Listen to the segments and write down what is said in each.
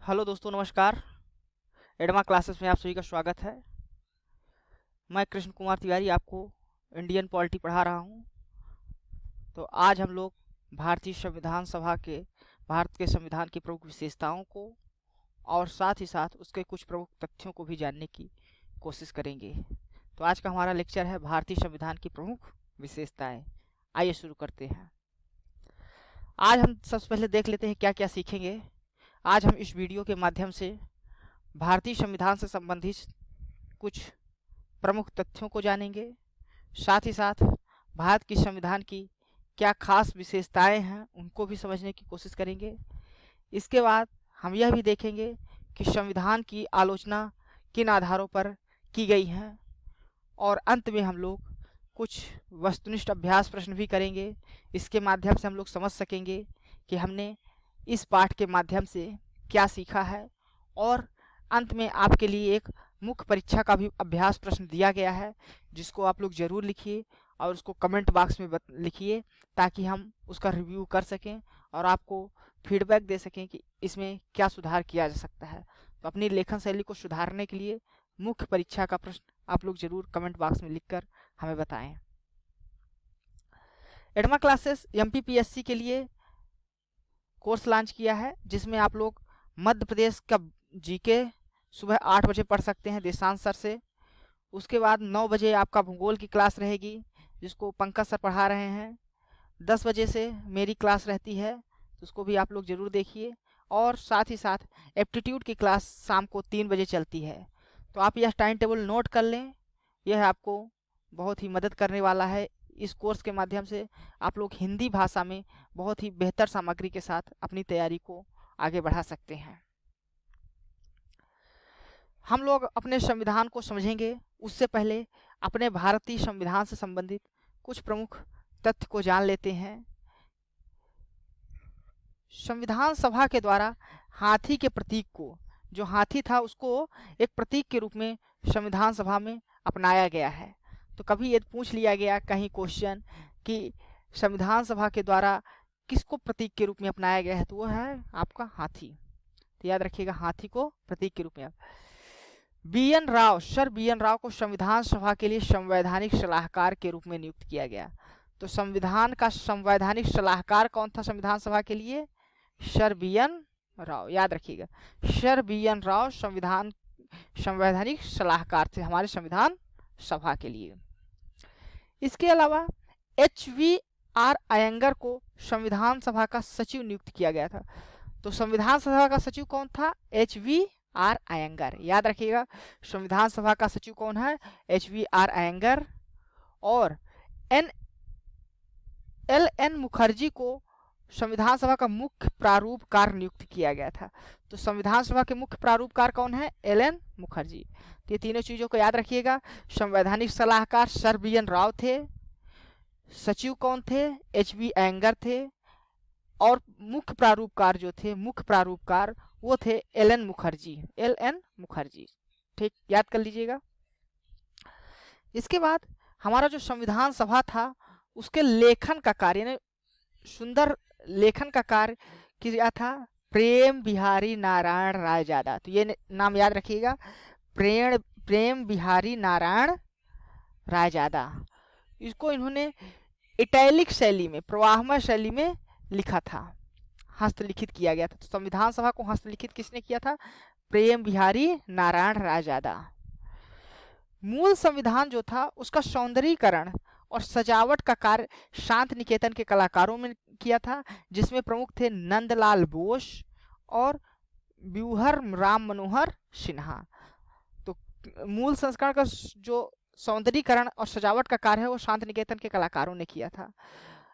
Hello दोस्तों, नमस्कार। एडमा classes में आप सभी का स्वागत है। मैं कृष्ण कुमार तिवारी आपको इंडियन पॉलिटी पढ़ा रहा हूँ। तो आज हम लोग भारतीय संविधान सभा के भारत के संविधान की प्रमुख विशेषताओं को और साथ ही साथ उसके कुछ प्रमुख तथ्यों को भी जानने की कोशिश करेंगे। तो आज का हमारा लेक्चर है भारतीय संविधान की प्रमुख विशेषताएं। आइए शुरू करते हैं। आज हम सबसे पहले देख लेते हैं क्या क्या सीखेंगे। आज हम इस वीडियो के माध्यम से भारतीय संविधान से संबंधित कुछ प्रमुख तथ्यों को जानेंगे। साथ ही साथ भारत की संविधान की क्या खास विशेषताएं हैं उनको भी समझने की कोशिश करेंगे। इसके बाद हम यह भी देखेंगे कि संविधान की आलोचना किन आधारों पर की गई है और अंत में हम लोग कुछ वस्तुनिष्ठ अभ्यास प्रश्न भी करेंगे। इसके माध्यम से हम लोग समझ सकेंगे कि हमने इस पाठ के माध्यम से क्या सीखा है। और अंत में आपके लिए एक मुख्य परीक्षा का भी अभ्यास प्रश्न दिया गया है, जिसको आप लोग ज़रूर लिखिए और उसको कमेंट बॉक्स में लिखिए, ताकि हम उसका रिव्यू कर सकें और आपको फीडबैक दे सकें कि इसमें क्या सुधार किया जा सकता है। तो अपनी लेखन शैली को सुधारने के लिए मुख्य परीक्षा का प्रश्न आप लोग ज़रूर कमेंट बॉक्स में लिखकर हमें बताएं। एडमा क्लासेस MPPSC के लिए कोर्स लॉन्च किया है, जिसमें आप लोग मध्य प्रदेश का जीके सुबह 8 बजे पढ़ सकते हैं देशांश सर से। उसके बाद 9 बजे आपका भूगोल की क्लास रहेगी, जिसको पंकज सर पढ़ा रहे हैं। 10 बजे से मेरी क्लास रहती है, तो उसको भी आप लोग ज़रूर देखिए। और साथ ही साथ एप्टीट्यूड की क्लास शाम को 3 बजे चलती है। तो आप यह टाइम टेबल नोट कर लें, यह आपको बहुत ही मदद करने वाला है। इस कोर्स के माध्यम से आप लोग हिंदी भाषा में बहुत ही बेहतर सामग्री के साथ अपनी तैयारी को आगे बढ़ा सकते हैं। हम लोग अपने संविधान को समझेंगे उससे पहले अपने भारतीय संविधान से संबंधित कुछ प्रमुख तथ्य को जान लेते हैं। संविधान सभा के द्वारा हाथी के प्रतीक को, जो हाथी था उसको एक प्रतीक के रूप में संविधान सभा में अपनाया गया है। तो कभी ये पूछ लिया गया कहीं क्वेश्चन कि संविधान सभा के द्वारा किसको प्रतीक के रूप में अपनाया गया है, तो वो है आपका हाथी। तो याद रखिएगा, हाथी को प्रतीक के रूप में। सर बी एन राव को संविधान सभा के लिए संवैधानिक सलाहकार के रूप में नियुक्त किया गया। तो संविधान का संवैधानिक सलाहकार कौन था संविधान सभा के लिए? Sir B N Rao. याद रखिएगा, सर बी एन राव संवैधानिक सलाहकार थे हमारे संविधान सभा के लिए। इसके अलावा HVR अयंगर को संविधान सभा का सचिव नियुक्त किया गया था। तो संविधान सभा का सचिव कौन था? HVR अयंगर। याद रखिएगा, संविधान सभा का सचिव कौन है? HVR अयंगर। और LN मुखर्जी को संविधान सभा का मुख्य प्रारूपकार नियुक्त किया गया था। तो संविधान सभा के मुख्य प्रारूपकार कौन है? LN मुखर्जी। तो ये तीनों चीजों को याद रखिएगा। संवैधानिक सलाहकार सर बी एन राव थे, सचिव कौन थे? HV अयंगर थे, और मुख्य प्रारूपकार जो थे, मुख्य प्रारूपकार वो थे LN मुखर्जी। ठीक, याद कर लीजिएगा। इसके बाद हमारा जो संविधान सभा था उसके लेखन का कार्य, यानी सुंदर लेखन का कार्य किया था प्रेम बिहारी नारायण रायजादा। तो ये नाम याद रखिएगा, प्रेम बिहारी नारायण रायजादा। इसको इन्होंने इटैलिक शैली में, प्रवाहमय शैली में लिखा था, हस्तलिखित किया गया था। तो संविधान सभा को हस्तलिखित किसने किया था? प्रेम बिहारी नारायण रायजादा। मूल संविधान जो था उसका सौंदर्यीकरण और सजावट का कार्य शांति निकेतन के कलाकारों में किया था, जिसमें प्रमुख थे नंदलाल बोस और व्यूहर राम मनोहर सिन्हा। तो मूल संस्करण का जो सौंदर्यीकरण और सजावट का कार्य है वो शांति निकेतन के कलाकारों ने किया था।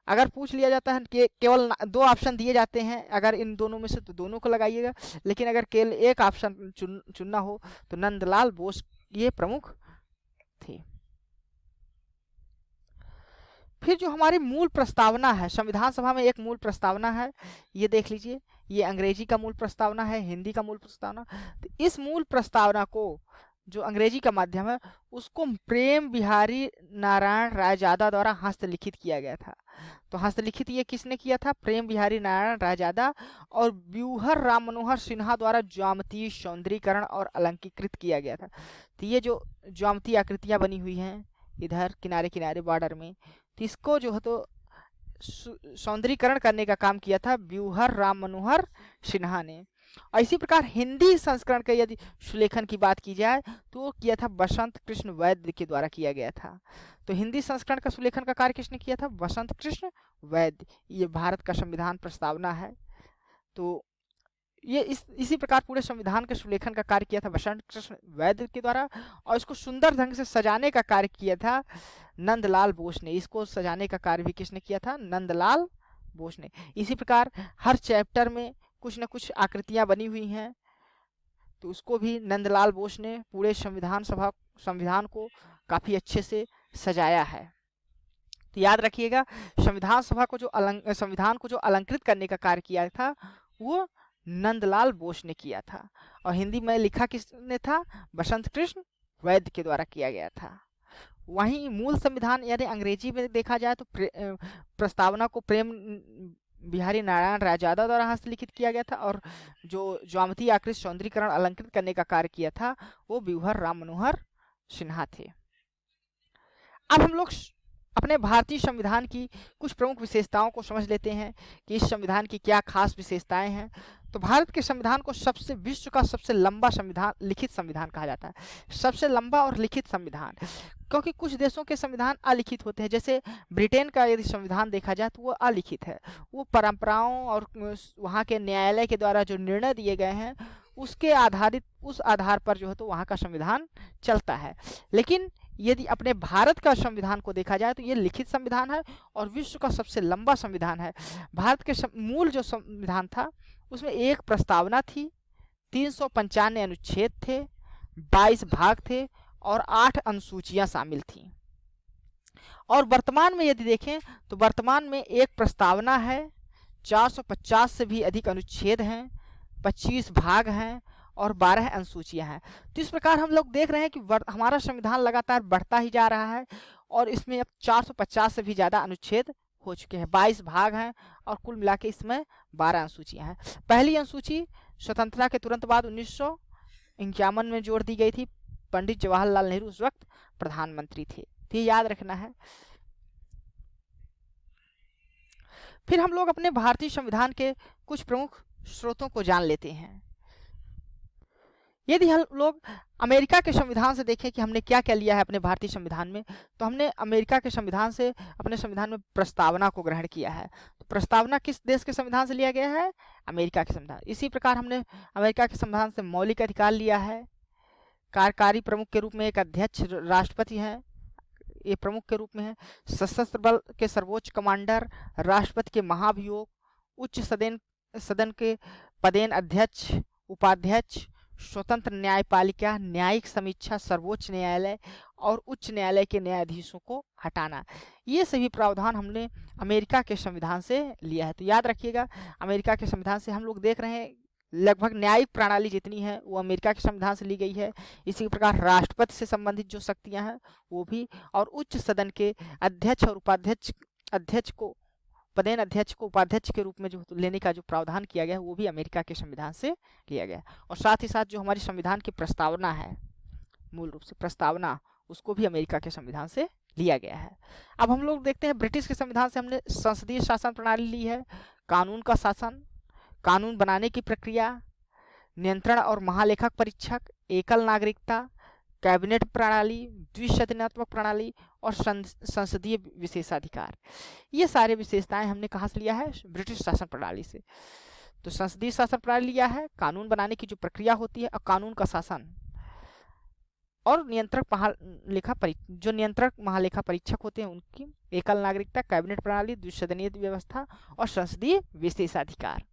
अगर पूछ लिया जाता है कि केवल 2 ऑप्शन दिए जाते हैं, अगर इन दोनों में से, तो दोनों को लगाइएगा। लेकिन अगर केवल एक ऑप्शन चुनना हो तो नंदलाल बोस ये प्रमुख थे। फिर जो हमारी मूल प्रस्तावना है, संविधान सभा में एक मूल प्रस्तावना है, ये देख लीजिए। ये अंग्रेजी का मूल प्रस्तावना है, हिंदी का मूल प्रस्तावना। तो इस मूल प्रस्तावना को जो अंग्रेजी का माध्यम है उसको प्रेम बिहारी नारायण रायजादा द्वारा हस्तलिखित किया गया था। तो हस्तलिखित ये किसने किया था? प्रेम बिहारी नारायण रायजादा और व्यूहर राम मनोहर सिन्हा द्वारा ज्यामितीय सौंदर्यीकरण और अलंकृत किया गया था। तो ये जो ज्यामितीय आकृतियां बनी हुई हैं इधर किनारे किनारे बॉर्डर में, तो इसको जो है तो सौंदर्यीकरण करने का काम किया था व्यूहर राम मनोहर सिन्हा ने। और इसी प्रकार हिंदी संस्करण का यदि सुलेखन की बात की जाए तो वो किया था बसंत कृष्ण वैद्य के द्वारा किया गया था। तो हिंदी संस्करण का सुलेखन का कार्य किसने किया था? बसंत कृष्ण वैद्य। ये भारत का संविधान प्रस्तावना है। तो ये इसी प्रकार पूरे संविधान के सुलेखन का कार्य किया था बसंत कृष्ण वैद्य के द्वारा, और इसको सुंदर ढंग से सजाने का कार्य किया था नंदलाल बोस ने। इसको सजाने का कार्य भी किसने किया था? नंदलाल बोस ने। इसी प्रकार हर चैप्टर में कुछ न कुछ आकृतियां बनी हुई हैं, तो उसको भी नंदलाल बोस ने पूरे संविधान को काफी अच्छे से सजाया है। तो याद रखिएगा संविधान को जो अलंकृत करने का कार्य किया था वो नंदलाल बोस ने किया था, और हिंदी में लिखा किसने था? बसंत कृष्ण वैद्य के द्वारा किया गया था। वहीं मूल संविधान यानी अंग्रेजी में देखा जाए तो प्रस्तावना को प्रेम बिहारी नारायण रायजादा द्वारा हस्तलिखित किया गया था, और जो ज्यामितीय आकृति सौंदर्यीकरण अलंकृत करने का कार्य किया था वो व्यूहर राम मनोहर सिन्हा थे। अब हम लोग अपने भारतीय संविधान की कुछ प्रमुख विशेषताओं को समझ लेते हैं कि इस संविधान की क्या खास विशेषताएं हैं। तो भारत के संविधान को विश्व का सबसे लंबा लिखित संविधान कहा जाता है। सबसे लंबा और लिखित संविधान, क्योंकि कुछ देशों के संविधान अलिखित होते हैं। जैसे ब्रिटेन का यदि संविधान देखा जाए तो वो अलिखित है, वो परंपराओं और वहाँ के न्यायालय के द्वारा जो निर्णय दिए गए हैं उस आधार पर जो है तो वहाँ का संविधान चलता है। लेकिन यदि अपने भारत का संविधान को देखा जाए तो ये लिखित संविधान है और विश्व का सबसे लंबा संविधान है। भारत के मूल जो संविधान था उसमें एक प्रस्तावना थी, 395 अनुच्छेद थे, 22 भाग थे और 8 अनुसूचियां शामिल थी। और वर्तमान में यदि देखें तो वर्तमान में एक प्रस्तावना है, 450 से भी अधिक अनुच्छेद हैं, 25 भाग हैं और 12 अनुसूचियां हैं। तो इस प्रकार हम लोग देख रहे हैं कि हमारा संविधान लगातार बढ़ता ही जा रहा है और इसमें अब 450 से भी ज़्यादा अनुच्छेद हो चुके हैं, 22 भाग हैं और कुल मिला के इसमें 12 अनुसूचियां हैं। पहली अनुसूची स्वतंत्रता के तुरंत बाद 1951 में जोड़ दी गई थी। पंडित जवाहरलाल नेहरू उस वक्त प्रधानमंत्री थे, तो ये याद रखना है। फिर हम लोग अपने भारतीय संविधान के कुछ प्रमुख स्रोतों को जान लेते हैं। यदि हम लोग अमेरिका के संविधान से देखें कि हमने क्या क्या लिया है अपने भारतीय संविधान में, तो हमने अमेरिका के संविधान से अपने संविधान में प्रस्तावना को ग्रहण किया है। तो प्रस्तावना किस देश के संविधान से लिया गया है? अमेरिका के संविधान। इसी प्रकार हमने अमेरिका के संविधान से मौलिक अधिकार लिया है। कार्यकारी प्रमुख के रूप में एक अध्यक्ष राष्ट्रपति हैं, ये प्रमुख के रूप में है। सशस्त्र बल के सर्वोच्च कमांडर, राष्ट्रपति के महाभियोग, उच्च सदन के पदेन अध्यक्ष, उपाध्यक्ष, स्वतंत्र न्यायपालिका, न्यायिक समीक्षा, सर्वोच्च न्यायालय और उच्च न्यायालय के न्यायाधीशों को हटाना, ये सभी प्रावधान हमने अमेरिका के संविधान से लिया है। तो याद रखिएगा अमेरिका के संविधान से हम लोग देख रहे हैं लगभग न्यायिक प्रणाली जितनी है वो अमेरिका के संविधान से ली गई है। इसी प्रकार राष्ट्रपति से संबंधित जो शक्तियां हैं वो भी, और उच्च सदन के अध्यक्ष और अध्यक्ष को पदेन अध्यक्ष को उपाध्यक्ष के रूप में जो लेने का जो प्रावधान किया गया है वो भी अमेरिका के संविधान से लिया गया। और साथ ही साथ जो हमारी संविधान की प्रस्तावना है, मूल रूप से प्रस्तावना, उसको भी अमेरिका के संविधान से लिया गया है। अब हम लोग देखते हैं ब्रिटिश के संविधान से हमने संसदीय शासन प्रणाली ली है, कानून का शासन, कानून बनाने की प्रक्रिया, नियंत्रण और महालेखक परीक्षक, एकल नागरिकता, कैबिनेट प्रणाली, द्विसदनात्मक प्रणाली और संसदीय विशेषाधिकार, ये सारे विशेषताएं हमने कहाँ से लिया है? ब्रिटिश शासन प्रणाली से। तो संसदीय शासन प्रणाली लिया है, कानून बनाने की जो प्रक्रिया होती है और कानून का शासन, और जो नियंत्रक महालेखा परीक्षक होते हैं उनकी, एकल नागरिकता, कैबिनेट प्रणाली, द्विसदनीय व्यवस्था और संसदीय विशेषाधिकार।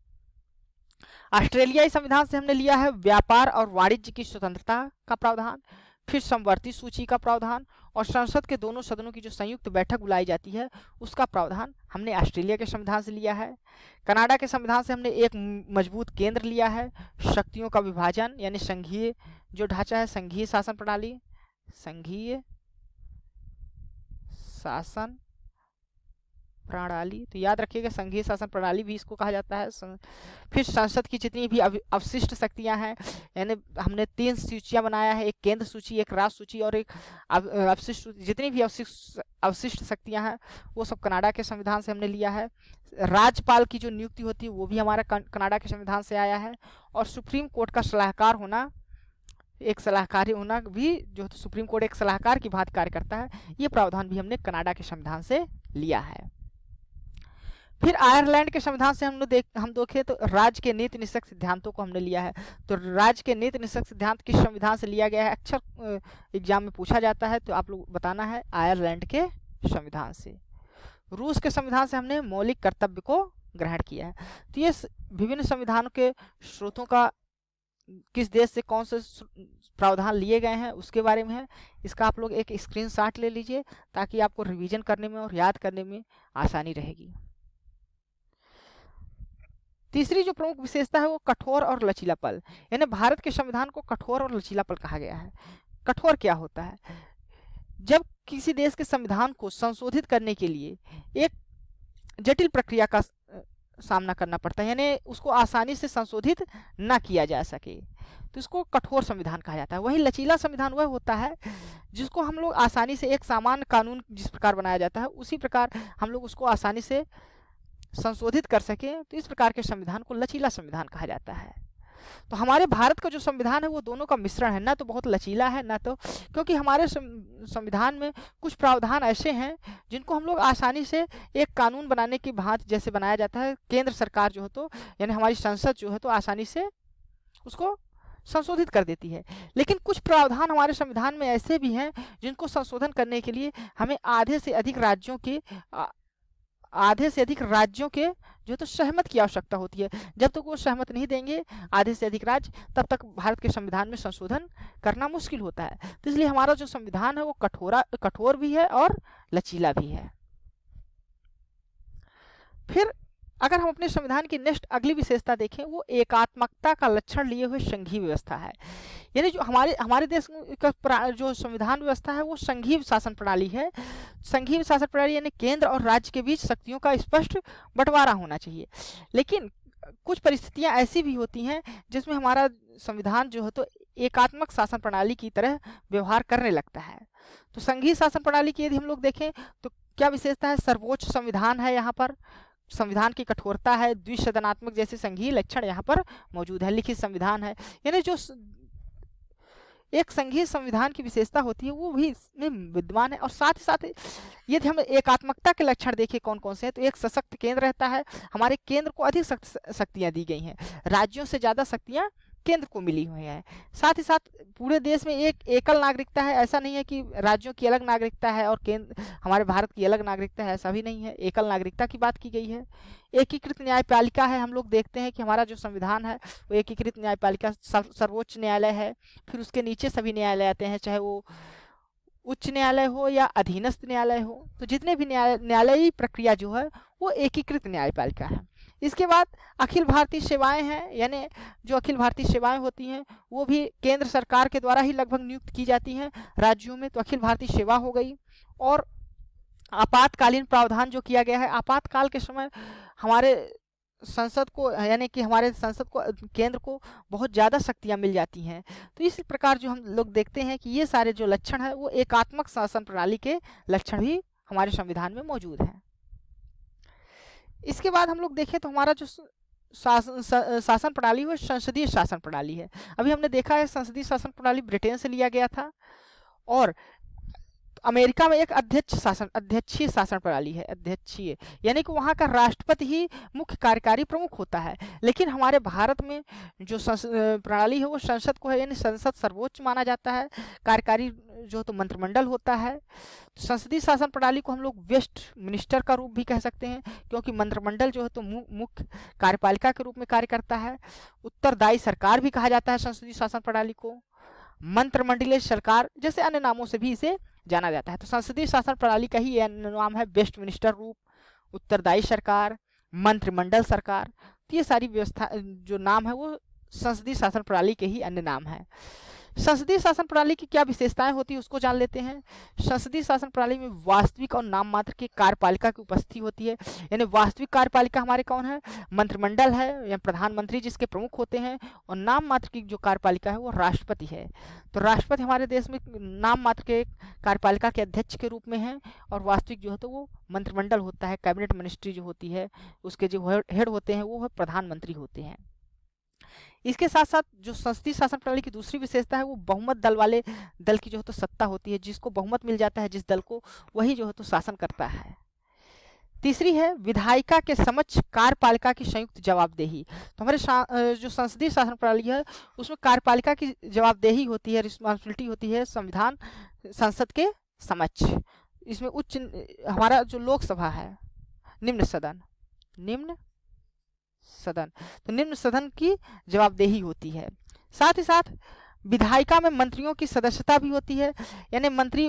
ऑस्ट्रेलियाई संविधान से हमने लिया है व्यापार और वाणिज्य की स्वतंत्रता का प्रावधान, फिर समवर्ती सूची का प्रावधान और संसद के दोनों सदनों की जो संयुक्त बैठक बुलाई जाती है उसका प्रावधान हमने ऑस्ट्रेलिया के संविधान से लिया है। कनाडा के संविधान से हमने एक मजबूत केंद्र लिया है, शक्तियों का विभाजन यानी संघीय जो ढांचा है, संघीय शासन प्रणाली, संघीय शासन प्रणाली, तो याद रखिएगा संघीय शासन प्रणाली भी इसको कहा जाता है। फिर संसद की जितनी भी अवशिष्ट शक्तियां हैं, यानी हमने 3 सूचियां बनाया है, एक केंद्र सूची, एक राज्य सूची और एक अवशिष्ट। जितनी भी अवशिष्ट शक्तियां हैं वो सब कनाडा के संविधान से हमने लिया है। राज्यपाल की जो नियुक्ति होती है वो भी हमारा कनाडा के संविधान से आया है। और सुप्रीम कोर्ट का सलाहकार होना, एक सलाहकारी होना भी, जो सुप्रीम कोर्ट एक सलाहकार की भांति कार्य करता है, ये प्रावधान भी हमने कनाडा के संविधान से लिया है। फिर आयरलैंड के संविधान से हम देखें तो राज्य के नीति निषेध सिद्धांतों को हमने लिया है। तो राज्य के नीति निषेध सिद्धांत किस संविधान से लिया गया है, अक्सर एग्जाम में पूछा जाता है, तो आप लोग बताना है आयरलैंड के संविधान से। रूस के संविधान से हमने मौलिक कर्तव्य को ग्रहण किया है। तो ये विभिन्न संविधानों के स्रोतों का किस देश से कौन से प्रावधान लिए गए हैं उसके बारे में है। इसका आप लोग एक स्क्रीनशॉट ले लीजिए ताकि आपको रिवीजन करने में और याद करने में आसानी रहेगी। तीसरी जो प्रमुख विशेषता है वो कठोर और लचीलापन, यानी भारत के संविधान को कठोर और लचीलापन कहा गया है। कठोर क्या होता है, जब किसी देश के संविधान को संशोधित करने के लिए एक जटिल प्रक्रिया का सामना करना पड़ता है, यानी उसको आसानी से संशोधित ना किया जा सके, तो इसको कठोर संविधान कहा जाता है। वही लचीला संविधान वह होता है जिसको हम लोग आसानी से, एक सामान्य कानून जिस प्रकार बनाया जाता है उसी प्रकार हम लोग उसको आसानी से संशोधित कर सके, तो इस प्रकार के संविधान को लचीला संविधान कहा जाता है। तो हमारे भारत का जो संविधान है वो दोनों का मिश्रण है, ना तो बहुत लचीला है ना तो, क्योंकि हमारे संविधान में कुछ प्रावधान ऐसे हैं जिनको हम लोग आसानी से एक कानून बनाने की भांति जैसे बनाया जाता है, केंद्र सरकार जो है तो यानी हमारी संसद जो है तो आसानी से उसको संशोधित कर देती है। लेकिन कुछ प्रावधान हमारे संविधान में ऐसे भी हैं जिनको संशोधन करने के लिए हमें आधे से अधिक राज्यों के जो तो सहमत की आवश्यकता होती है। जब तक वो सहमत नहीं देंगे आधे से अधिक राज्य, तब तक भारत के संविधान में संशोधन करना मुश्किल होता है। तो इसलिए हमारा जो संविधान है वो कठोर भी है और लचीला भी है। फिर अगर हम अपने संविधान की नेक्स्ट अगली विशेषता देखें, वो एकात्मकता का लक्षण लिए हुए संघीय व्यवस्था है। यानी जो हमारे देश का जो संविधान व्यवस्था है वो संघीय शासन प्रणाली है। संघीय शासन प्रणाली यानी केंद्र और राज्य के बीच शक्तियों का स्पष्ट बंटवारा होना चाहिए। लेकिन कुछ परिस्थितियां ऐसी भी होती हैं जिसमें हमारा संविधान जो है तो एकात्मक शासन प्रणाली की तरह व्यवहार करने लगता है। तो संघीय शासन प्रणाली की यदि हम लोग देखें तो क्या विशेषता है, सर्वोच्च संविधान है, यहाँ पर संविधान की कठोरता है, द्विसदनात्मक जैसे संघीय लक्षण यहाँ पर मौजूद है, लिखित संविधान है। यानी जो एक संघीय संविधान की विशेषता होती है वो भी इसमें विद्यमान है। और साथ ही साथ यदि हम एकात्मकता के लक्षण देखें कौन कौन से हैं, तो एक सशक्त केंद्र रहता है, हमारे केंद्र को अधिक शक्तियां दी गई हैं, राज्यों से ज़्यादा शक्तियां केंद्र को मिली हुई है। साथ ही साथ पूरे देश में एक एकल नागरिकता है, ऐसा नहीं है कि राज्यों की अलग नागरिकता है और केंद्र हमारे भारत की अलग नागरिकता है, ऐसा भी नहीं है, एकल नागरिकता की बात की गई है। एकीकृत न्यायपालिका है, हम लोग देखते हैं कि हमारा जो संविधान है वो एकीकृत न्यायपालिका, सर्वोच्च न्यायालय है, फिर उसके नीचे सभी न्यायालय आते हैं, चाहे वो उच्च न्यायालय हो या अधीनस्थ न्यायालय हो। तो जितने भी न्यायालयीय प्रक्रिया जो है वो एकीकृत न्यायपालिका है। इसके बाद अखिल भारतीय सेवाएं हैं, यानी जो अखिल भारतीय सेवाएं होती हैं वो भी केंद्र सरकार के द्वारा ही लगभग नियुक्त की जाती हैं राज्यों में, तो अखिल भारतीय सेवा हो गई। और आपातकालीन प्रावधान जो किया गया है, आपातकाल के समय हमारे संसद को, यानी कि हमारे संसद को, केंद्र को बहुत ज़्यादा शक्तियां मिल जाती हैं। तो इस प्रकार जो हम लोग देखते हैं कि ये सारे जो लक्षण है वो एकात्मक शासन प्रणाली के लक्षण भी हमारे संविधान में मौजूद हैं। इसके बाद हम लोग देखें तो हमारा जो शासन प्रणाली वो संसदीय शासन प्रणाली है। अभी हमने देखा है संसदीय शासन प्रणाली ब्रिटेन से लिया गया था, और अमेरिका में एक अध्यक्षीय शासन प्रणाली है, अध्यक्षीय यानी कि वहाँ का राष्ट्रपति ही मुख्य कार्यकारी प्रमुख होता है। लेकिन हमारे भारत में जो प्रणाली है वो संसद को है, यानी संसद सर्वोच्च माना जाता है, कार्यकारी जो तो मंत्रिमंडल होता है। संसदीय शासन प्रणाली को हम लोग वेस्ट मिनिस्टर का रूप भी कह सकते हैं, क्योंकि मंत्रिमंडल जो है तो मुख्य कार्यपालिका के रूप में कार्य करता है। उत्तरदायी सरकार भी कहा जाता है संसदीय शासन प्रणाली को। मंत्रिमंडलीय सरकार जैसे अन्य नामों से भी इसे जाना जाता है। तो संसदीय शासन प्रणाली का ही यह नाम है वेस्टमिनिस्टर रूप, उत्तरदायी सरकार, मंत्रिमंडल सरकार। तो ये सारी व्यवस्था जो नाम है वो संसदीय शासन प्रणाली के ही अन्य नाम है। संसदीय शासन प्रणाली की क्या विशेषताएं होती है उसको जान लेते हैं। संसदीय शासन प्रणाली में वास्तविक और नाम मात्र की कार्यपालिका की उपस्थिति होती है। यानी वास्तविक कार्यपालिका हमारे कौन है, मंत्रिमंडल है या प्रधानमंत्री जिसके प्रमुख होते हैं, और नाम मात्र की जो कार्यपालिका है वो राष्ट्रपति है। तो राष्ट्रपति हमारे देश में नाम मात्र के कार्यपालिका के अध्यक्ष के रूप में है, और वास्तविक जो है तो वो मंत्रिमंडल होता है, कैबिनेट मिनिस्ट्री जो होती है उसके जो हेड होते हैं वो प्रधानमंत्री होते हैं। इसके साथ साथ जो संसदीय शासन प्रणाली की दूसरी विशेषता है वो बहुमत दल वाले दल की जो है तो सत्ता होती है, जिसको बहुमत मिल जाता है जिस दल को, वही जो है तो शासन करता है। तीसरी है विधायिका के समक्ष कार्यपालिका की संयुक्त जवाबदेही। तो हमारे जो संसदीय शासन प्रणाली है उसमें कार्यपालिका की जवाबदेही होती है, रिस्पॉन्सिबिलिटी होती है संविधान संसद के समक्ष। इसमें उच्च हमारा जो लोकसभा है, निम्न सदन तो निम्न सदन की जवाबदेही होती है। साथ ही साथ विधायिका में मंत्रियों की सदस्यता भी होती है, यानी मंत्री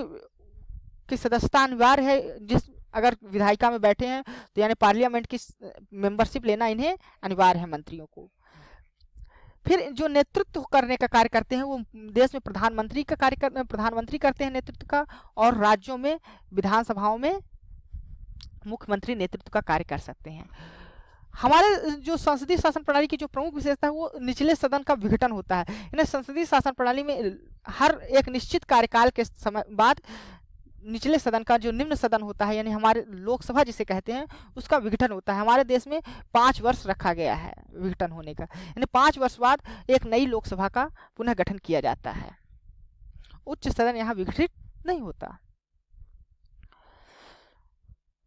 की सदस्यता अनिवार्य है। जिस अगर विधायिका में बैठे हैं तो यानी पार्लियामेंट की मेंबरशिप लेना इन्हें अनिवार्य है मंत्रियों को। फिर जो नेतृत्व करने का कार्य करते हैं वो देश में प्रधानमंत्री करते हैं नेतृत्व का, और राज्यों में विधानसभाओं में मुख्यमंत्री नेतृत्व का कार्य कर सकते हैं। हमारे जो संसदीय शासन प्रणाली की जो प्रमुख विशेषता है वो निचले सदन का विघटन होता है। यानी संसदीय शासन प्रणाली में हर एक निश्चित कार्यकाल के समय बाद निचले सदन का जो निम्न सदन होता है, यानी हमारे लोकसभा जिसे कहते हैं, उसका विघटन होता है। हमारे देश में 5 वर्ष रखा गया है विघटन होने का, यानी 5 वर्ष बाद एक नई लोकसभा का पुनः गठन किया जाता है। उच्च सदन यहाँ विघटित नहीं होता।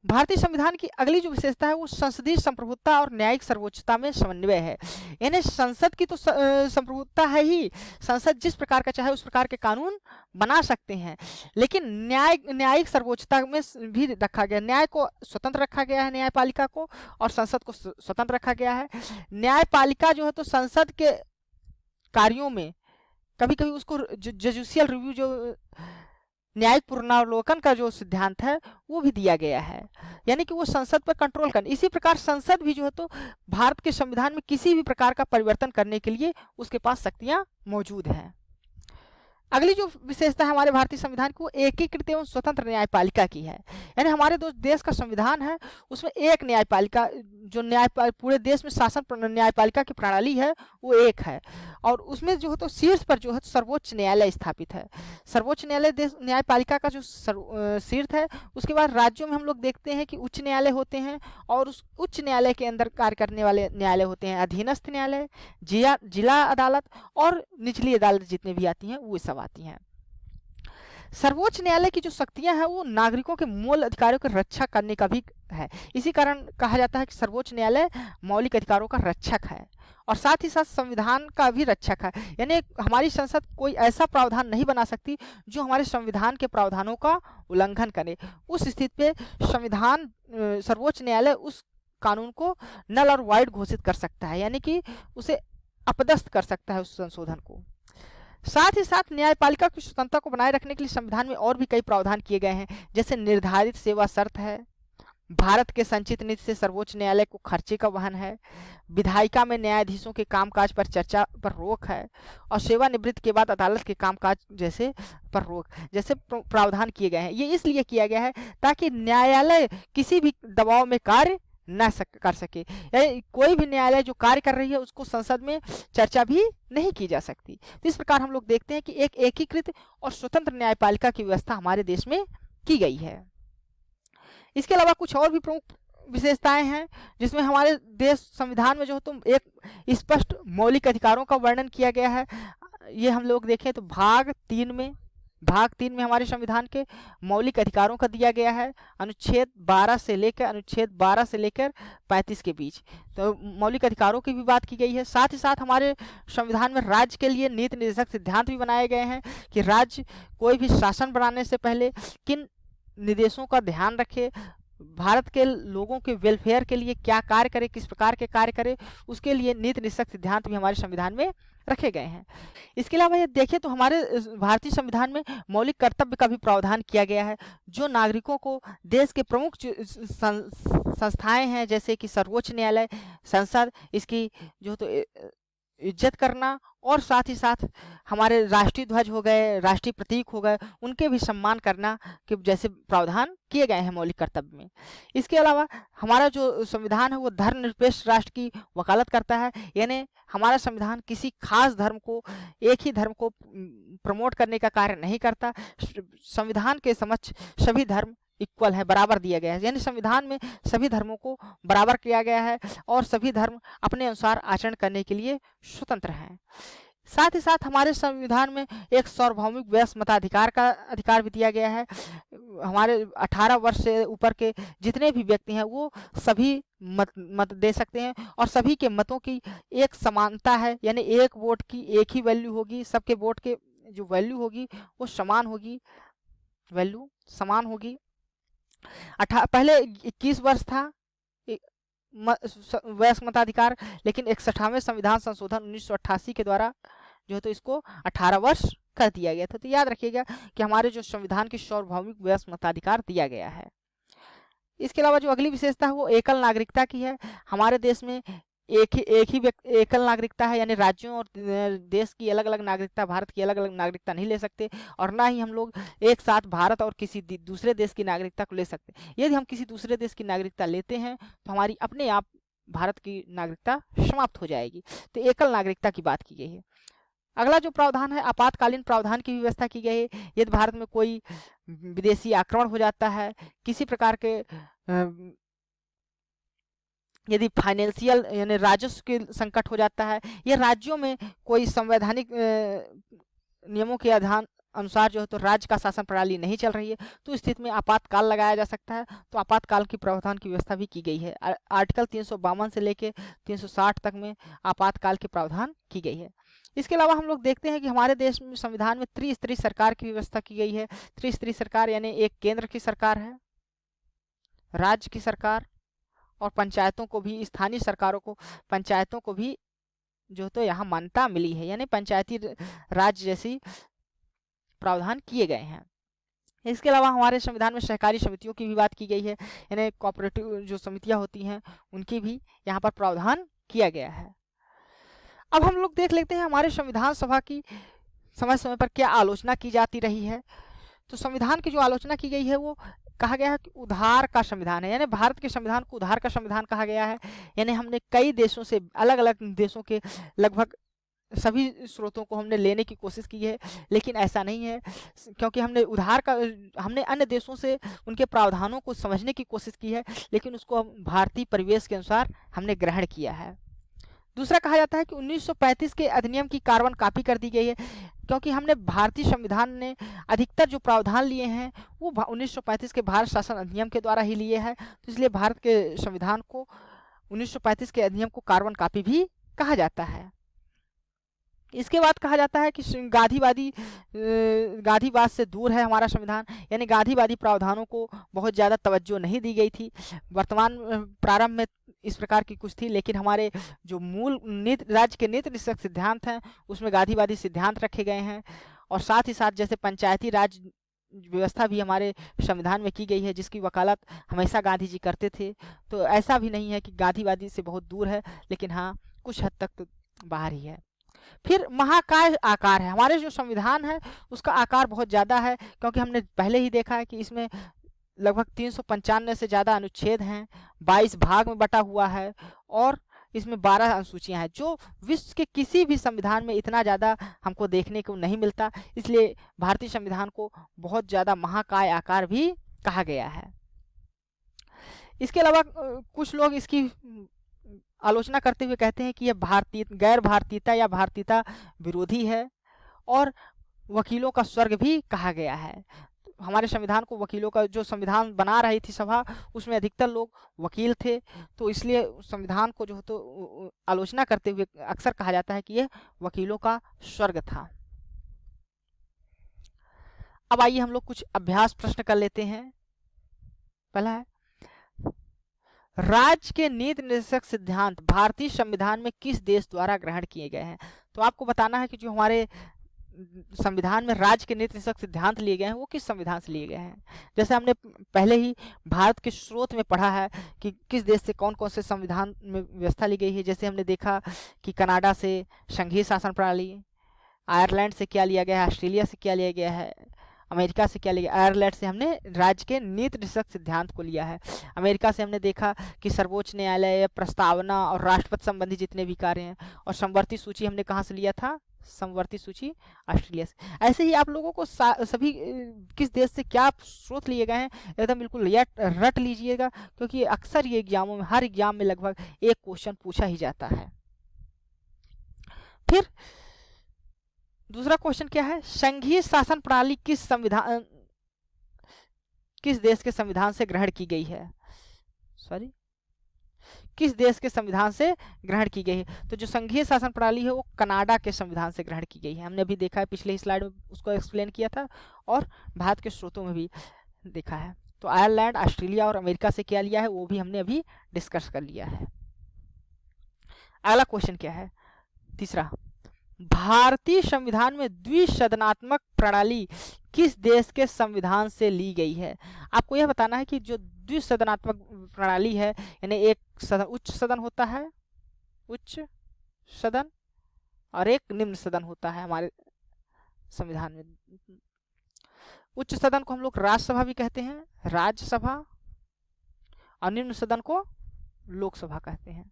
भारतीय संविधान की अगली जो विशेषता है वो संसदीय संप्रभुता और न्यायिक सर्वोच्चता में समन्वय है। यानी संसद की तो संप्रभुता है ही, संसद जिस प्रकार का चाहे उस प्रकार के कानून बना सकते हैं, लेकिन न्यायिक सर्वोच्चता में भी रखा गया, न्याय को स्वतंत्र रखा गया है न्यायपालिका को, और संसद को स्वतंत्र रखा गया है। न्यायपालिका जो है तो संसद के कार्यों में कभी कभी उसको जुडिशियल रिव्यू जो न्यायिक पुनरावलोकन का जो सिद्धांत है वो भी दिया गया है, यानी कि वो संसद पर कंट्रोल करने। इसी प्रकार संसद भी जो है तो भारत के संविधान में किसी भी प्रकार का परिवर्तन करने के लिए उसके पास शक्तियां मौजूद हैं। अगली जो विशेषता है हमारे भारतीय संविधान को एकीकृत एवं स्वतंत्र न्यायपालिका की है। यानी हमारे देश का संविधान है उसमें एक न्यायपालिका जो पूरे देश में शासन न्यायपालिका की प्रणाली है वो एक है, और उसमें जो है तो शीर्ष पर जो है सर्वोच्च न्यायालय स्थापित है। सर्वोच्च न्यायालय देश न्यायपालिका का जो शीर्ष है। उसके बाद राज्यों में हम लोग देखते हैं कि उच्च न्यायालय होते हैं, और उस उच्च न्यायालय के अंदर कार्य करने वाले न्यायालय होते हैं अधीनस्थ न्यायालय, जिला अदालत, और निचली अदालत जितने भी आती हैं वो सब आती हैं। सर्वोच्च न्यायालय की जो शक्तियां हैं वो नागरिकों के मूल अधिकारों की रक्षा करने का भी है। इसी कारण कहा जाता है कि सर्वोच्च न्यायालय मौलिक अधिकारों का रक्षक है, और साथ ही साथ संविधान का भी रक्षक है। यानी हमारी संसद कोई ऐसा प्रावधान नहीं बना सकती जो हमारे संविधान के प्रावधानों का उल्लंघन करे। उस स्थिति पे संविधान सर्वोच्च न्यायालय उस कानून को नल और वाइड घोषित कर सकता है, यानी कि उसे अपदस्थ कर सकता है उस संशोधन को। साथ ही साथ न्यायपालिका की स्वतंत्रता को बनाए रखने के लिए संविधान में और भी कई प्रावधान किए गए हैं, जैसे निर्धारित सेवा शर्त है, भारत के संचित निधि से सर्वोच्च न्यायालय को खर्चे का वहन है, विधायिका में न्यायाधीशों के कामकाज पर चर्चा पर रोक है, और सेवानिवृत्ति के बाद अदालत के कामकाज जैसे पर रोक जैसे प्रावधान किए गए हैं। ये इसलिए किया गया है ताकि न्यायालय किसी भी दबाव में कार्य न कर सके, यानी कोई भी न्यायालय जो कार्य कर रही है उसको संसद में चर्चा भी नहीं की जा सकती। तो इस प्रकार हम लोग देखते हैं कि एक एकीकृत और स्वतंत्र न्यायपालिका की व्यवस्था हमारे देश में की गई है। इसके अलावा कुछ और भी प्रमुख विशेषताएं हैं जिसमें हमारे देश संविधान में जो तो एक स्पष्ट मौलिक अधिकारों का वर्णन किया गया है। ये हम लोग देखें तो भाग 3 में हमारे संविधान के मौलिक अधिकारों का दिया गया है, अनुच्छेद 12 से लेकर 35 के बीच। तो मौलिक अधिकारों की भी बात की गई है। साथ ही साथ हमारे संविधान में राज्य के लिए नीति निर्देशक सिद्धांत भी बनाए गए हैं कि राज्य कोई भी शासन बनाने से पहले किन निर्देशों का ध्यान रखे, भारत के लोगों के वेलफेयर के लिए क्या कार्य करे, किस प्रकार के कार्य करे, उसके लिए नीति निश्चक सिद्धांत भी हमारे संविधान में रखे गए हैं। इसके अलावा ये देखें तो हमारे भारतीय संविधान में मौलिक कर्तव्य का भी प्रावधान किया गया है, जो नागरिकों को देश के प्रमुख संस्थाएं हैं जैसे कि सर्वोच्च न्यायालय, संसद, इसकी जो तो इज्जत करना, और साथ ही साथ हमारे राष्ट्रीय ध्वज हो गए, राष्ट्रीय प्रतीक हो गए, उनके भी सम्मान करना के जैसे प्रावधान किए गए हैं मौलिक कर्तव्य में। इसके अलावा हमारा जो संविधान है वो धर्मनिरपेक्ष राष्ट्र की वकालत करता है, यानी हमारा संविधान किसी खास धर्म को, एक ही धर्म को प्रमोट करने का कार्य नहीं करता। संविधान के समक्ष सभी धर्म इक्वल है, बराबर दिया गया है, यानी संविधान में सभी धर्मों को बराबर किया गया है और सभी धर्म अपने अनुसार आचरण करने के लिए स्वतंत्र हैं। साथ ही साथ हमारे संविधान में एक सार्वभौमिक वयस्क मताधिकार का अधिकार भी दिया गया है। हमारे 18 वर्ष से ऊपर के जितने भी व्यक्ति हैं वो सभी मत दे सकते हैं, और सभी के मतों की एक समानता है, यानी एक वोट की एक ही वैल्यू होगी, सबके वोट के जो वैल्यू होगी वो समान होगी, वैल्यू समान होगी। पहले 21 वर्ष था वयस्क मताधिकार, लेकिन 61वें संविधान संशोधन 1988 के द्वारा जो है तो इसको 18 वर्ष कर दिया गया था। तो याद रखिएगा कि हमारे जो संविधान की सार्वभौमिक वयस्क मताधिकार दिया गया है। इसके अलावा जो अगली विशेषता है वो एकल नागरिकता की है। हमारे देश में एक ही एकल नागरिकता है, यानी राज्यों और देश की अलग अलग नागरिकता, भारत की अलग अलग नागरिकता नहीं ले सकते, और ना ही हम लोग एक साथ भारत और किसी दूसरे देश की नागरिकता को ले सकते। यदि हम किसी दूसरे देश की नागरिकता लेते हैं तो हमारी अपने आप भारत की नागरिकता समाप्त हो जाएगी। तो एकल नागरिकता की बात की गई है। अगला जो प्रावधान है, आपातकालीन प्रावधान की व्यवस्था की गई है। यदि भारत में कोई विदेशी आक्रमण हो जाता है, किसी प्रकार के यदि फाइनेंशियल यानी राजस्व के संकट हो जाता है, या राज्यों में कोई संवैधानिक नियमों के अनुसार जो है तो राज्य का शासन प्रणाली नहीं चल रही है, तो स्थिति में आपातकाल लगाया जा सकता है। तो आपातकाल की प्रावधान की व्यवस्था भी की गई है। आर्टिकल 352 से लेके 360 तक में आपातकाल के प्रावधान की गई है। इसके अलावा हम लोग देखते हैं कि हमारे देश में संविधान में त्रिस्तरीय सरकार की व्यवस्था की गई है। त्रिस्तरीय सरकार यानी एक केंद्र की सरकार है, राज्य की सरकार, और पंचायतों को भी, स्थानीय सरकारों को, पंचायतों को भी जो तो यहाँ मान्यता मिली है, यानी पंचायती राज जैसी प्रावधान किए गए हैं। इसके अलावा हमारे संविधान में सहकारी समितियों की भी बात की गई है, यानी कोऑपरेटिव जो समितियां होती हैं उनकी भी यहाँ पर प्रावधान किया गया है। अब हम लोग देख लेते हैं हमारे संविधान सभा की समय समय पर क्या आलोचना की जाती रही है। तो संविधान की जो आलोचना की गई है वो कहा गया है कि उधार का संविधान है, यानी भारत के संविधान को उधार का संविधान कहा गया है। यानी हमने कई देशों से, अलग अलग देशों के लगभग सभी स्रोतों को हमने लेने की कोशिश की है, लेकिन ऐसा नहीं है, क्योंकि हमने अन्य देशों से उनके प्रावधानों को समझने की कोशिश की है, लेकिन उसको हम भारतीय परिवेश के अनुसार हमने ग्रहण किया है। दूसरा कहा जाता है कि 1935 के अधिनियम की कार्बन कॉपी कर दी गई है, क्योंकि हमने भारतीय संविधान ने अधिकतर जो प्रावधान लिए हैं वो 1935 के भारत शासन अधिनियम के द्वारा ही लिए हैं, तो इसलिए भारत के संविधान को 1935 के अधिनियम को कार्बन कॉपी भी कहा जाता है। इसके बाद कहा जाता है कि गांधीवाद से दूर है हमारा संविधान, यानी गांधीवादी प्रावधानों को बहुत ज़्यादा तवज्जो नहीं दी गई थी। वर्तमान प्रारंभ में इस प्रकार की कुछ थी, लेकिन हमारे जो मूल राज्य के नीति निश्चक सिद्धांत हैं उसमें गांधीवादी सिद्धांत रखे गए हैं, और साथ ही साथ जैसे पंचायती राज व्यवस्था भी हमारे संविधान में की गई है, जिसकी वकालत हमेशा गांधी जी करते थे। तो ऐसा भी नहीं है कि गांधीवादी से बहुत दूर है, लेकिन हाँ कुछ हद तक तो बाहर ही है। फिर महाकाय आकार है, हमारे जो संविधान है उसका आकार बहुत ज़्यादा है, क्योंकि हमने पहले ही देखा है कि इसमें लगभग 395 से ज़्यादा अनुच्छेद हैं, 22 भाग में बटा हुआ है, और इसमें 12 अनुसूचियां हैं, जो विश्व के किसी भी संविधान में इतना ज़्यादा हमको देखने को नहीं मिलता। इसलिए भारतीय संविधान को बहुत ज़्यादा महाकाय आकार भी कहा गया है। इसके अलावा कुछ लोग इसकी आलोचना करते हुए कहते हैं कि यह गैर भारतीयता या भारतीयता विरोधी है, और वकीलों का स्वर्ग भी कहा गया है। हमारे संविधान को वकीलों का, जो संविधान बना रही थी सभा, उसमें अधिकतर लोग वकील थे, तो इसलिए संविधान को जो है तो आलोचना करते हुए अक्सर कहा जाता है कि यह वकीलों का स्वर्ग था। अब आइए हम लोग कुछ अभ्यास प्रश्न कर लेते हैं। पहला है, राज्य के नीति निर्देशक सिद्धांत भारतीय संविधान में किस देश द्वारा ग्रहण किए गए हैं? तो आपको बताना है कि जो हमारे संविधान में राज्य के नीति निर्देशक सिद्धांत लिए गए हैं वो किस संविधान से लिए गए हैं। जैसे हमने पहले ही भारत के स्रोत में पढ़ा है कि किस देश से कौन कौन से संविधान में व्यवस्था ली गई है। जैसे हमने देखा कि कनाडा से संघीय शासन प्रणाली, आयरलैंड से क्या लिया गया है, ऑस्ट्रेलिया से क्या लिया गया है, अमेरिका से क्या लिया, आयरलैंड से हमने राज्य के नीति निर्देशक सिद्धांत को लिया है। अमेरिका से हमने देखा कि सर्वोच्च न्यायालय, प्रस्तावना और राष्ट्रपति संबंधी जितने भी कार्य हैं। और समवर्ती सूची हमने कहाँ से लिया था? समवर्ती सूची ऑस्ट्रेलिया से। ऐसे ही आप लोगों को सभी किस देश से क्या स्रोत लिए गए हैं एकदम बिल्कुल रट लीजिएगा, क्योंकि अक्सर ये एग्जामों में, हर एग्जाम में लगभग एक क्वेश्चन पूछा ही जाता है। फिर दूसरा क्वेश्चन क्या है? संघीय शासन प्रणाली किस देश के संविधान से ग्रहण की गई है? किस देश के संविधान से ग्रहण की गई है? तो जो संघीय शासन प्रणाली है वो कनाडा के संविधान से ग्रहण की गई है। हमने अभी देखा है, पिछले ही स्लाइड में उसको एक्सप्लेन किया था और भारत के स्रोतों में भी देखा है। तो आयरलैंड, ऑस्ट्रेलिया और अमेरिका से क्या लिया है वो भी हमने अभी डिस्कस कर लिया है। अगला क्वेश्चन क्या है? तीसरा, भारतीय संविधान में द्विसदनात्मक प्रणाली किस देश के संविधान से ली गई है? आपको यह बताना है कि जो द्विसदनात्मक प्रणाली है, यानी एक सदन, उच्च सदन होता है, उच्च सदन, और एक निम्न सदन होता है हमारे संविधान में। उच्च सदन को हम लोग राज्यसभा भी कहते हैं, राज्यसभा, और निम्न सदन को लोकसभा कहते हैं।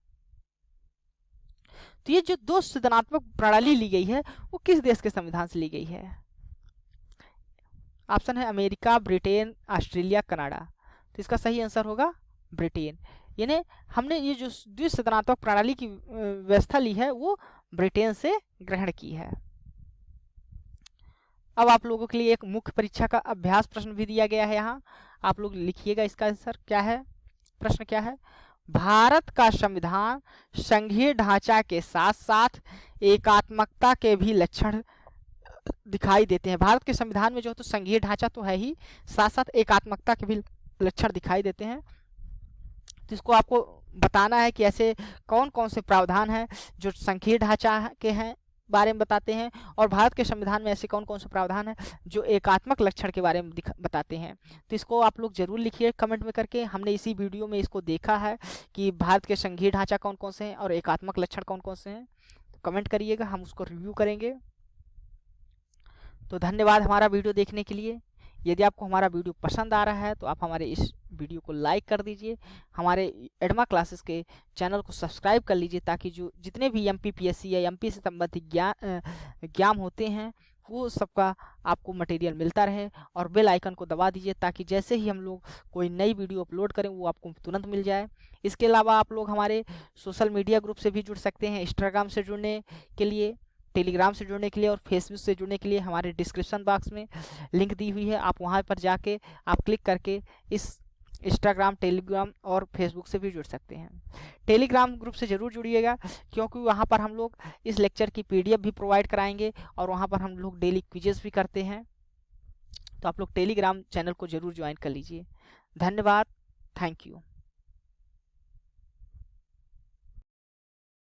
तो ये जो दो सदनात्मक प्रणाली ली गई है वो किस देश के संविधान से ली गई है? ऑप्शन है अमेरिका, ब्रिटेन, ऑस्ट्रेलिया, कनाडा। तो इसका सही आंसर होगा ब्रिटेन। यानी हमने ये जो द्विसदनात्मक प्रणाली की व्यवस्था ली है वो ब्रिटेन से ग्रहण की है। अब आप लोगों के लिए एक मुख्य परीक्षा का अभ्यास प्रश्न भी दिया गया है, यहाँ आप लोग लिखिएगा इसका आंसर क्या है। प्रश्न क्या है? भारत का संविधान संघीय ढांचा के साथ साथ एकात्मकता के भी लक्षण दिखाई देते हैं। भारत के संविधान में जो तो संघीय ढांचा तो है ही, साथ साथ एकात्मकता के भी लक्षण दिखाई देते हैं। तो इसको आपको बताना है कि ऐसे कौन कौन से प्रावधान हैं जो संघीय ढांचा के हैं बारे में बताते हैं, और भारत के संविधान में ऐसे कौन कौन से प्रावधान हैं जो एकात्मक लक्षण के बारे में बताते हैं। तो इसको आप लोग जरूर लिखिए कमेंट में करके। हमने इसी वीडियो में इसको देखा है कि भारत के संघीय ढांचा कौन कौन से हैं और एकात्मक लक्षण कौन कौन से हैं। तो कमेंट करिएगा, हम उसको रिव्यू करेंगे। तो धन्यवाद हमारा वीडियो देखने के लिए। यदि आपको हमारा वीडियो पसंद आ रहा है तो आप हमारे इस वीडियो को लाइक कर दीजिए, हमारे एडमा क्लासेस के चैनल को सब्सक्राइब कर लीजिए, ताकि जो जितने भी एमपीपीएससी या एमपी से संबंधित ज्ञान होते हैं वो सबका आपको मटेरियल मिलता रहे। और बेल आइकन को दबा दीजिए ताकि जैसे ही हम लोग कोई नई वीडियो अपलोड करें वो आपको तुरंत मिल जाए। इसके अलावा आप लोग हमारे सोशल मीडिया ग्रुप से भी जुड़ सकते हैं। इंस्टाग्राम से जुड़ने के लिए, टेलीग्राम से जुड़ने के लिए और फेसबुक से जुड़ने के लिए हमारे डिस्क्रिप्शन बॉक्स में लिंक दी हुई है। आप वहां पर जाके आप क्लिक करके इस इंस्टाग्राम, टेलीग्राम और फेसबुक से भी जुड़ सकते हैं। टेलीग्राम ग्रुप से ज़रूर जुड़िएगा, क्योंकि वहां पर हम लोग इस लेक्चर की पीडीएफ भी प्रोवाइड कराएंगे और वहां पर हम लोग डेली क्विजेस भी करते हैं। तो आप लोग टेलीग्राम चैनल को ज़रूर ज्वाइन कर लीजिए। धन्यवाद, थैंक यू।